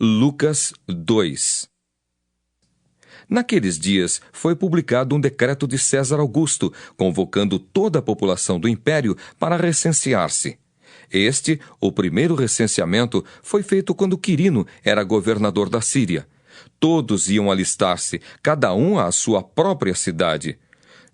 Lucas 2. Naqueles dias foi publicado um decreto de César Augusto, convocando toda a população do império para recensear-se. O primeiro recenseamento, foi feito quando Quirino era governador da Síria. Todos iam alistar-se, cada um à sua própria cidade.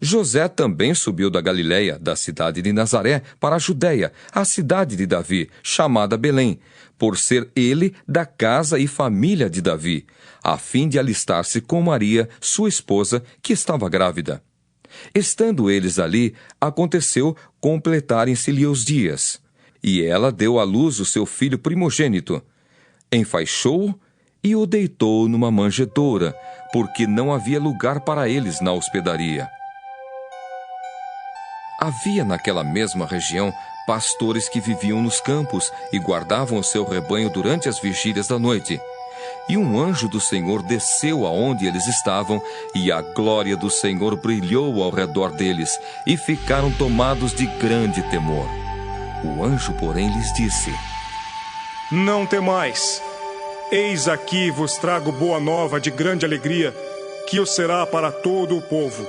José também subiu da Galiléia, da cidade de Nazaré, para a Judéia, a cidade de Davi, chamada Belém, por ser ele da casa e família de Davi, a fim de alistar-se com Maria, sua esposa, que estava grávida. Estando eles ali, aconteceu completarem-se-lhe os dias, e ela deu à luz o seu filho primogênito. Enfaixou-o e o deitou numa manjedoura, porque não havia lugar para eles na hospedaria. Havia naquela mesma região pastores que viviam nos campos e guardavam o seu rebanho durante as vigílias da noite. E um anjo do Senhor desceu aonde eles estavam, e a glória do Senhor brilhou ao redor deles, e ficaram tomados de grande temor. O anjo, porém, lhes disse: Não temais. Eis aqui vos trago boa nova de grande alegria, que o será para todo o povo.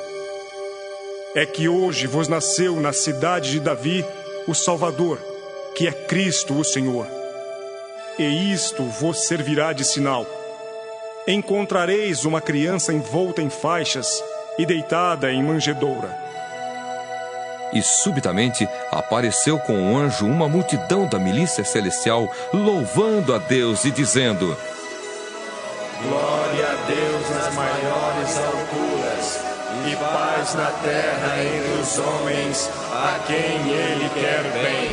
É que hoje vos nasceu na cidade de Davi o Salvador, que é Cristo o Senhor. E isto vos servirá de sinal. Encontrareis uma criança envolta em faixas e deitada em manjedoura. E subitamente apareceu com o anjo uma multidão da milícia celestial, louvando a Deus e dizendo: Glória a Deus nas maiores alturas, e paz na terra entre os homens, a quem Ele quer bem.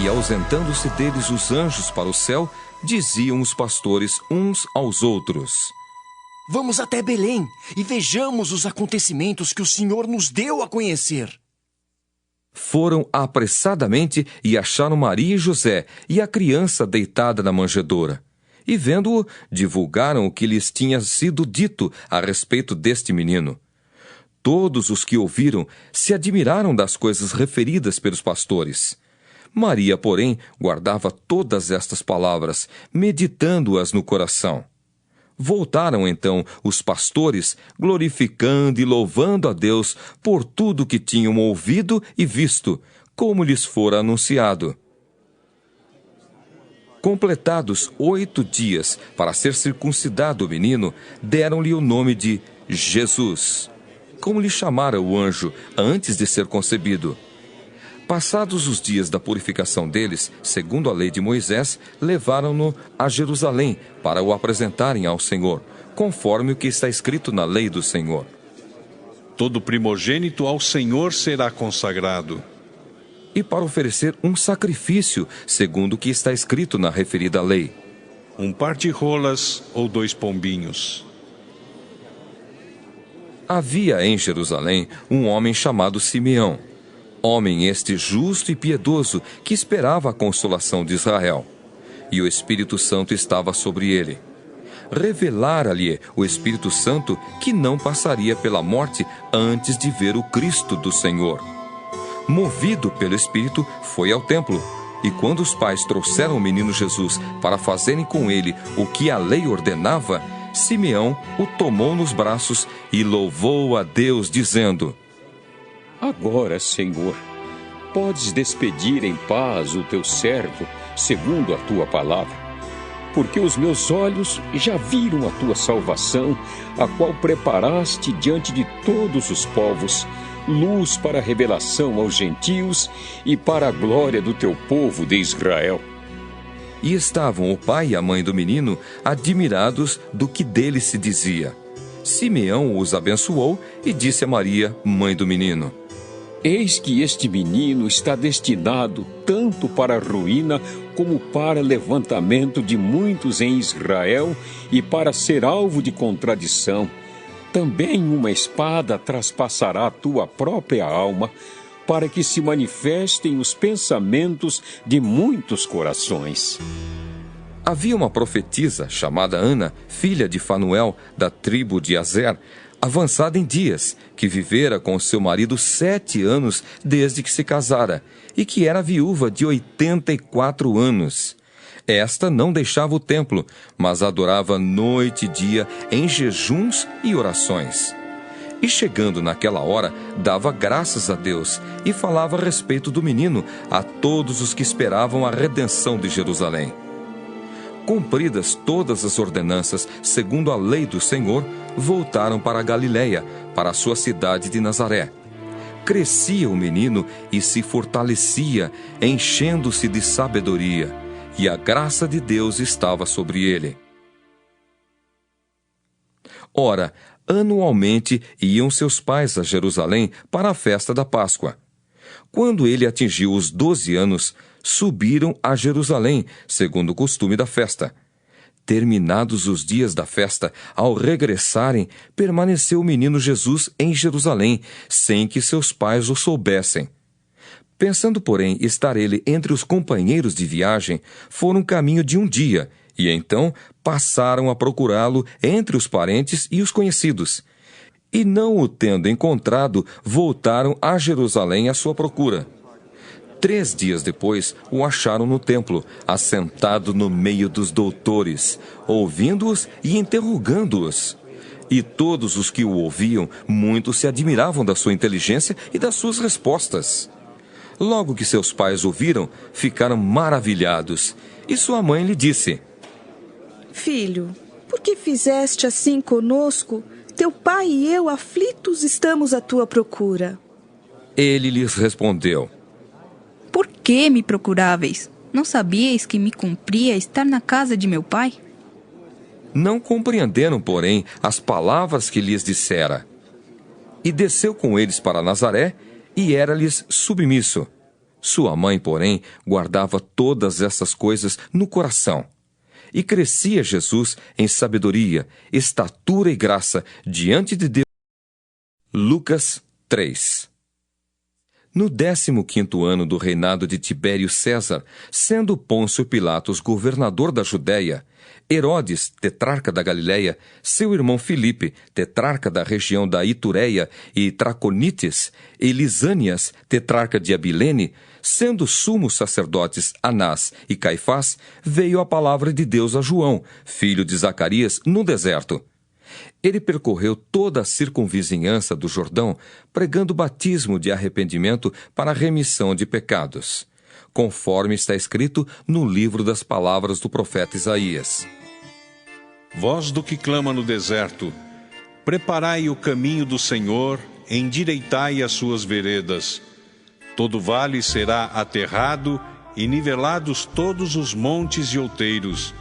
E ausentando-se deles os anjos para o céu, diziam os pastores uns aos outros: Vamos até Belém e vejamos os acontecimentos que o Senhor nos deu a conhecer. Foram apressadamente e acharam Maria e José e a criança deitada na manjedoura. E vendo-o, divulgaram o que lhes tinha sido dito a respeito deste menino. Todos os que ouviram se admiraram das coisas referidas pelos pastores. Maria, porém, guardava todas estas palavras, meditando-as no coração. Voltaram então os pastores, glorificando e louvando a Deus por tudo que tinham ouvido e visto, como lhes fora anunciado. Completados 8 dias para ser circuncidado o menino, deram-lhe o nome de Jesus, como lhe chamara o anjo antes de ser concebido. Passados os dias da purificação deles, segundo a lei de Moisés, levaram-no a Jerusalém para o apresentarem ao Senhor, conforme o que está escrito na lei do Senhor. Todo primogênito ao Senhor será consagrado. E para oferecer um sacrifício, segundo o que está escrito na referida lei. Um par de rolas ou 2 pombinhos. Havia em Jerusalém um homem chamado Simeão, homem este justo e piedoso, que esperava a consolação de Israel. E o Espírito Santo estava sobre ele. Revelara-lhe o Espírito Santo que não passaria pela morte antes de ver o Cristo do Senhor. Movido pelo Espírito, foi ao templo, e quando os pais trouxeram o menino Jesus para fazerem com ele o que a lei ordenava, Simeão o tomou nos braços e louvou a Deus, dizendo: Agora, Senhor, podes despedir em paz o teu servo, segundo a tua palavra, porque os meus olhos já viram a tua salvação, a qual preparaste diante de todos os povos, luz para a revelação aos gentios e para a glória do teu povo de Israel. E estavam o pai e a mãe do menino admirados do que dele se dizia. Simeão os abençoou e disse a Maria, mãe do menino: Eis que este menino está destinado tanto para a ruína como para levantamento de muitos em Israel e para ser alvo de contradição. Também uma espada traspassará a tua própria alma, para que se manifestem os pensamentos de muitos corações. Havia uma profetisa chamada Ana, filha de Fanuel, da tribo de Azer, avançada em dias, que vivera com seu marido 7 anos desde que se casara, e que era viúva de 84 anos. Esta não deixava o templo, mas adorava noite e dia em jejuns e orações. E chegando naquela hora, dava graças a Deus e falava a respeito do menino a todos os que esperavam a redenção de Jerusalém. Cumpridas todas as ordenanças, segundo a lei do Senhor, voltaram para a Galiléia, para a sua cidade de Nazaré. Crescia o menino e se fortalecia, enchendo-se de sabedoria, e a graça de Deus estava sobre ele. Ora, anualmente iam seus pais a Jerusalém para a festa da Páscoa. Quando ele atingiu os 12 anos, subiram a Jerusalém, segundo o costume da festa. Terminados os dias da festa, ao regressarem, permaneceu o menino Jesus em Jerusalém, sem que seus pais o soubessem. Pensando, porém, estar ele entre os companheiros de viagem, foram caminho de um dia, e então passaram a procurá-lo entre os parentes e os conhecidos. E não o tendo encontrado, voltaram a Jerusalém à sua procura. 3 dias depois, o acharam no templo, assentado no meio dos doutores, ouvindo-os e interrogando-os. E todos os que o ouviam, muito se admiravam da sua inteligência e das suas respostas. Logo que seus pais ouviram, ficaram maravilhados, e sua mãe lhe disse: Filho, por que fizeste assim conosco? Teu pai e eu, aflitos, estamos à tua procura. Ele lhes respondeu: Por que me procuráveis? Não sabíeis que me cumpria estar na casa de meu pai? Não compreenderam, porém, as palavras que lhes dissera. E desceu com eles para Nazaré, e era-lhes submisso. Sua mãe, porém, guardava todas essas coisas no coração. E crescia Jesus em sabedoria, estatura e graça diante de Deus. Lucas 3. No 15º ano do reinado de Tibério César, sendo Pôncio Pilatos governador da Judéia, Herodes, tetrarca da Galiléia, seu irmão Filipe, tetrarca da região da Itureia e Traconites, e Lisânias, tetrarca de Abilene, sendo sumos sacerdotes Anás e Caifás, veio a palavra de Deus a João, filho de Zacarias, no deserto. Ele percorreu toda a circunvizinhança do Jordão, pregando batismo de arrependimento para a remissão de pecados, conforme está escrito no livro das palavras do profeta Isaías. Voz do que clama no deserto, preparai o caminho do Senhor, endireitai as suas veredas. Todo vale será aterrado e nivelados todos os montes e outeiros.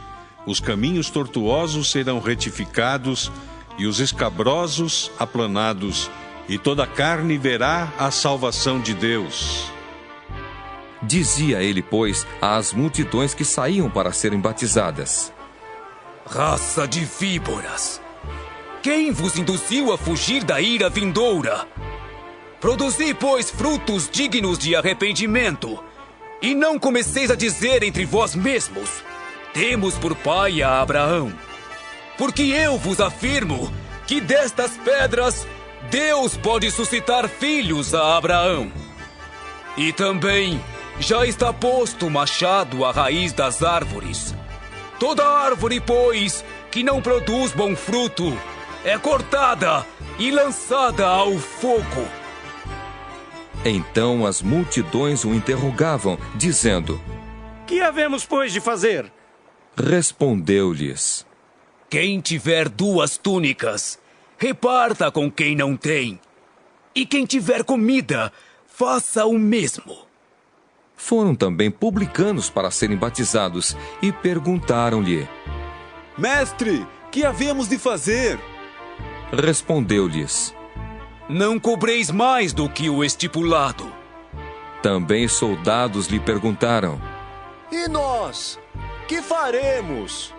Os caminhos tortuosos serão retificados e os escabrosos aplanados, e toda a carne verá a salvação de Deus. Dizia ele, pois, às multidões que saíam para serem batizadas: Raça de víboras! Quem vos induziu a fugir da ira vindoura? Produzi, pois, frutos dignos de arrependimento, e não comeceis a dizer entre vós mesmos: temos por pai a Abraão. Porque eu vos afirmo que destas pedras Deus pode suscitar filhos a Abraão. E também já está posto o machado à raiz das árvores. Toda árvore, pois, que não produz bom fruto, é cortada e lançada ao fogo. Então as multidões o interrogavam, dizendo: Que havemos, pois, de fazer? Respondeu-lhes: Quem tiver 2 túnicas, reparta com quem não tem. E quem tiver comida, faça o mesmo. Foram também publicanos para serem batizados e perguntaram-lhe: Mestre, que havemos de fazer? Respondeu-lhes: Não cobreis mais do que o estipulado. Também soldados lhe perguntaram: E nós? Que faremos?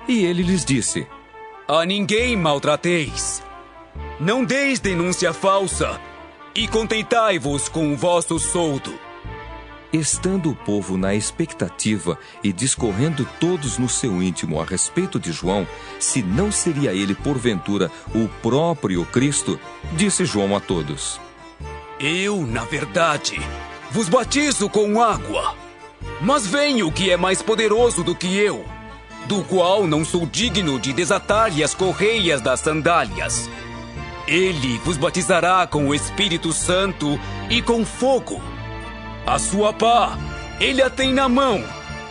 E ele lhes disse: A ninguém maltrateis. Não deis denúncia falsa, e contentai-vos com o vosso soldo. Estando o povo na expectativa e discorrendo todos no seu íntimo a respeito de João, se não seria ele porventura o próprio Cristo, disse João a todos: Eu, na verdade, vos batizo com água. Mas vem o que é mais poderoso do que eu, do qual não sou digno de desatar-lhe as correias das sandálias. Ele vos batizará com o Espírito Santo e com fogo. A sua pá, ele a tem na mão,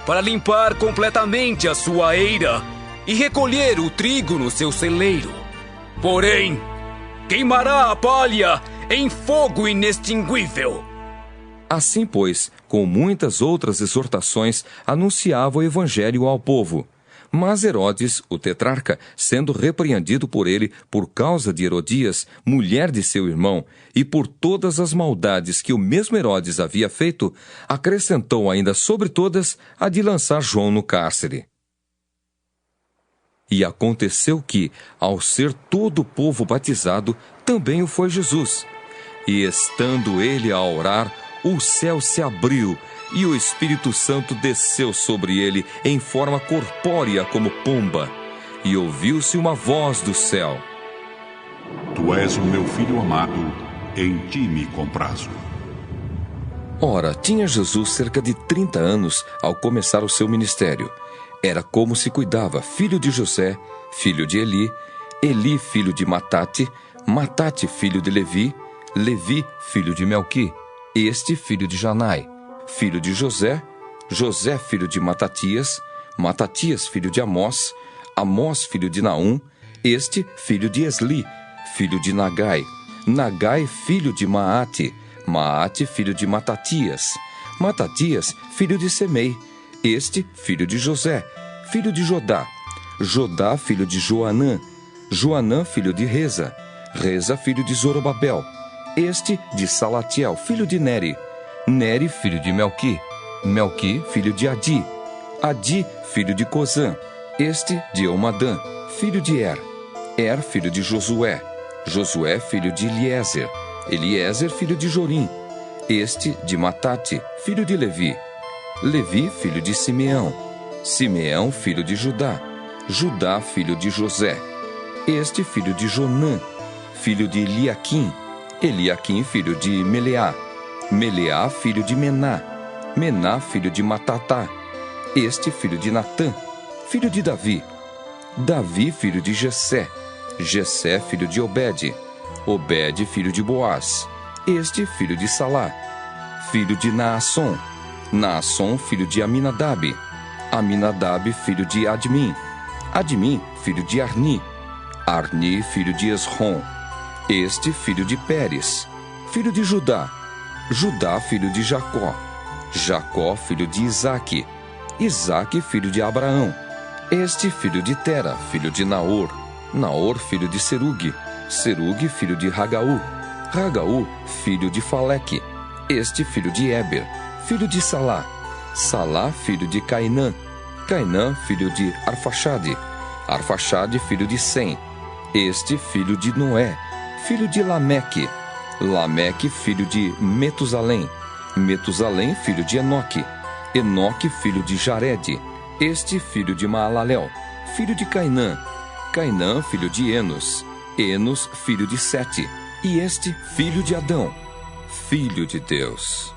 para limpar completamente a sua eira e recolher o trigo no seu celeiro. Porém, queimará a palha em fogo inextinguível. Assim, pois, com muitas outras exortações, anunciava o evangelho ao povo. Mas Herodes, o tetrarca, sendo repreendido por ele por causa de Herodias, mulher de seu irmão, e por todas as maldades que o mesmo Herodes havia feito, acrescentou ainda sobre todas a de lançar João no cárcere. E aconteceu que, ao ser todo o povo batizado, também o foi Jesus. E estando ele a orar, o céu se abriu, e o Espírito Santo desceu sobre ele em forma corpórea como pomba. E ouviu-se uma voz do céu: Tu és o meu filho amado, em ti me comprazo. Ora, tinha Jesus cerca de 30 anos ao começar o seu ministério. Era como se cuidava, filho de José, filho de Eli, Eli filho de Matate, Matate filho de Levi, Levi filho de Melqui, este filho de Janai, filho de José, José filho de Matatias, Matatias filho de Amós, Amós filho de Naum, este filho de Esli, filho de Nagai, Nagai filho de Maate, Maate filho de Matatias, Matatias filho de Semei, este filho de José, filho de Jodá, Jodá filho de Joanã, Joanã filho de Reza, Reza filho de Zorobabel, este de Salatiel, filho de Neri, Neri filho de Melqui, Melqui filho de Adi, Adi filho de Cozã, este de Elmadã, filho de Er filho de Josué, Josué filho de Eliezer, Eliezer filho de Jorim, este de Matate, filho de Levi, Levi filho de Simeão, Simeão filho de Judá, Judá filho de José, este filho de Jonã, filho de Eliaquim, Eliaquim filho de Meleá, Meleá filho de Mená, Mená filho de Matatá, este filho de Natã, filho de Davi, Davi filho de Jessé, Jessé filho de Obed, Obed filho de Boaz, este filho de Salá, filho de Naasson, Naasson filho de Aminadab, Aminadab filho de Admin, Admin filho de Arni, Arni filho de Esrom, este filho de Pérez, filho de Judá, Judá filho de Jacó, Jacó filho de Isaque, Isaque filho de Abraão, este filho de Tera, filho de Naor, Naor filho de Serugue, Serugue filho de Ragaú, Ragaú filho de Faleque, este filho de Eber, filho de Salá, Salá filho de Cainã, Cainã filho de Arfaxade, Arfaxade filho de Sem, este filho de Noé, filho de Lameque, Lameque filho de Metusalém, Metusalém filho de Enoque, Enoque filho de Jared, este filho de Maalalel, filho de Cainã, Cainã filho de Enos, Enos filho de Sete, e este filho de Adão, filho de Deus.